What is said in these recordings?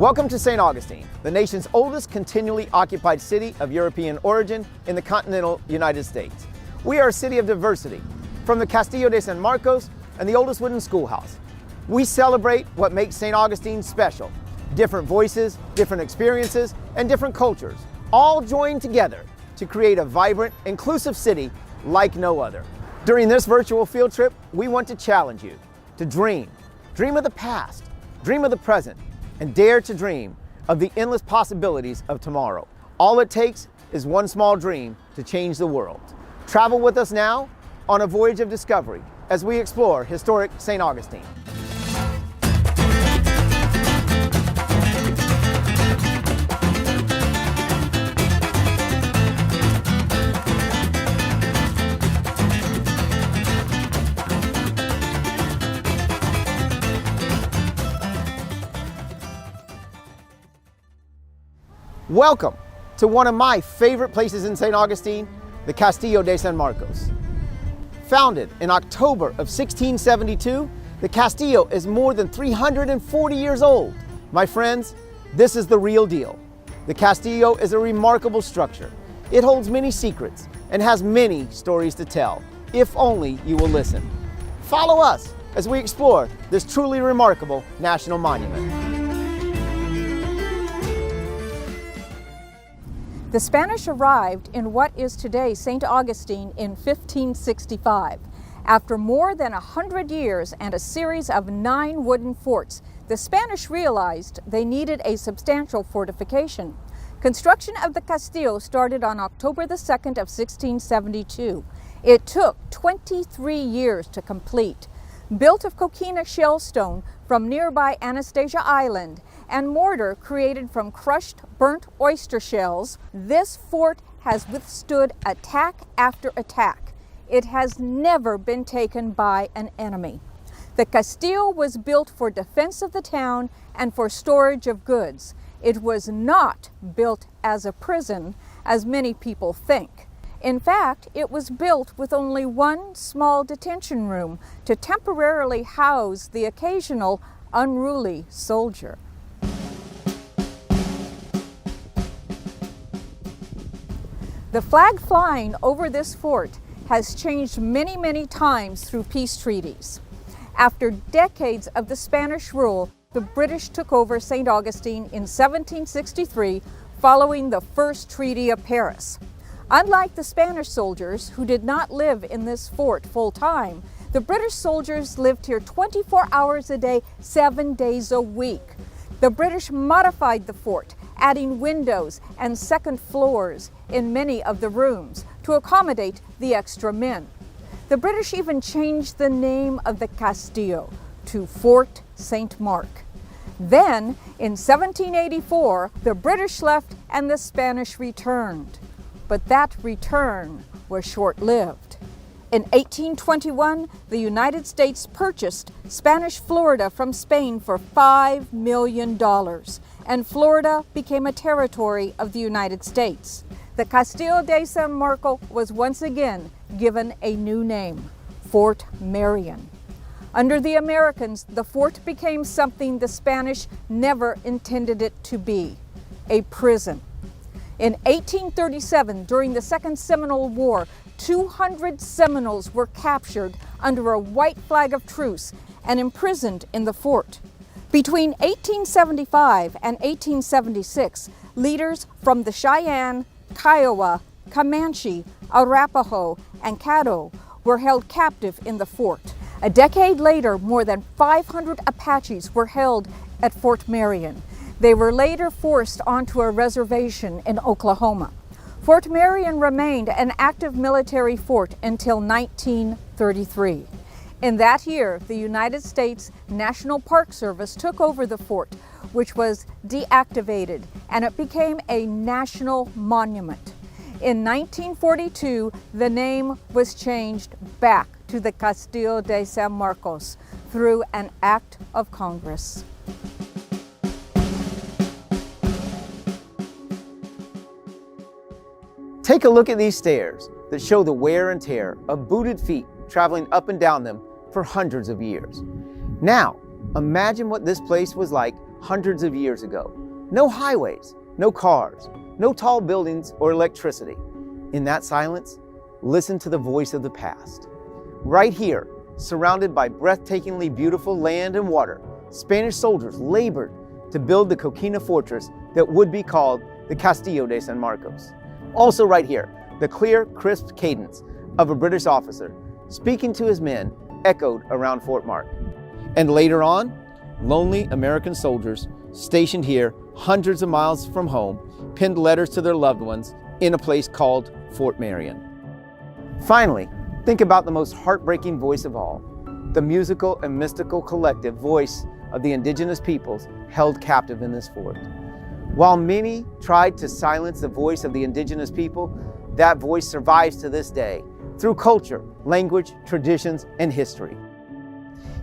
Welcome to St. Augustine, the nation's oldest continually occupied city of European origin in the continental United States. We are a city of diversity, from the Castillo de San Marcos and the oldest wooden schoolhouse. We celebrate what makes St. Augustine special. Different voices, different experiences, and different cultures, all joined together to create a vibrant, inclusive city like no other. During this virtual field trip, we want to challenge you to dream. Dream of the past, dream of the present, and dare to dream of the endless possibilities of tomorrow. All it takes is one small dream to change the world. Travel with us now on a voyage of discovery as we explore historic St. Augustine. Welcome to one of my favorite places in St. Augustine, the Castillo de San Marcos. Founded in October of 1672, the Castillo is more than 340 years old. My friends, this is the real deal. The Castillo is a remarkable structure. It holds many secrets and has many stories to tell, if only you will listen. Follow us as we explore this truly remarkable national monument. The Spanish arrived in what is today St. Augustine in 1565. After more than 100 years and a series of 9 wooden forts, the Spanish realized they needed a substantial fortification. Construction of the Castillo started on October the 2nd of 1672. It took 23 years to complete. Built of coquina shellstone from nearby Anastasia Island and mortar created from crushed burnt oyster shells, this fort has withstood attack after attack. It has never been taken by an enemy. The Castillo was built for defense of the town and for storage of goods. It was not built as a prison, as many people think. In fact, it was built with only one small detention room to temporarily house the occasional unruly soldier. The flag flying over this fort has changed many times through peace treaties. After decades of the Spanish rule, the British took over St. Augustine in 1763 following the First Treaty of Paris. Unlike the Spanish soldiers, who did not live in this fort full time, the British soldiers lived here 24 hours a day, 7 days a week. The British modified the fort, adding windows and second floors in many of the rooms to accommodate the extra men. The British even changed the name of the Castillo to Fort St. Mark. Then, in 1784, the British left and the Spanish returned. But that return was short-lived. In 1821, the United States purchased Spanish Florida from Spain for $5 million, and Florida became a territory of the United States. The Castillo de San Marcos was once again given a new name, Fort Marion. Under the Americans, the fort became something the Spanish never intended it to be, a prison. In 1837, during the Second Seminole War, 200 Seminoles were captured under a white flag of truce and imprisoned in the fort. Between 1875 and 1876, leaders from the Cheyenne, Kiowa, Comanche, Arapaho, and Caddo were held captive in the fort. A decade later, more than 500 Apaches were held at Fort Marion. They were later forced onto a reservation in Oklahoma. Fort Marion remained an active military fort until 1933. In that year, the United States National Park Service took over the fort, which was deactivated, and it became a national monument. In 1942, the name was changed back to the Castillo de San Marcos through an act of Congress. Take a look at these stairs that show the wear and tear of booted feet traveling up and down them for hundreds of years. Now, imagine what this place was like hundreds of years ago. No highways, no cars, no tall buildings or electricity. In that silence, listen to the voice of the past. Right here, surrounded by breathtakingly beautiful land and water, Spanish soldiers labored to build the coquina fortress that would be called the Castillo de San Marcos. Also right here, the clear, crisp cadence of a British officer speaking to his men echoed around Fort Mark. And later on, lonely American soldiers stationed here hundreds of miles from home penned letters to their loved ones in a place called Fort Marion. Finally, think about the most heartbreaking voice of all, the musical and mystical collective voice of the indigenous peoples held captive in this fort. While many tried to silence the voice of the indigenous people, that voice survives to this day through culture, language, traditions, and history.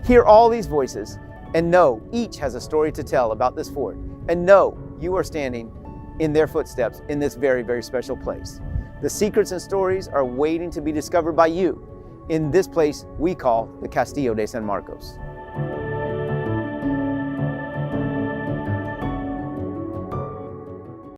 Hear all these voices and know each has a story to tell about this fort, and know you are standing in their footsteps in this very, very special place. The secrets and stories are waiting to be discovered by you in this place we call the Castillo de San Marcos.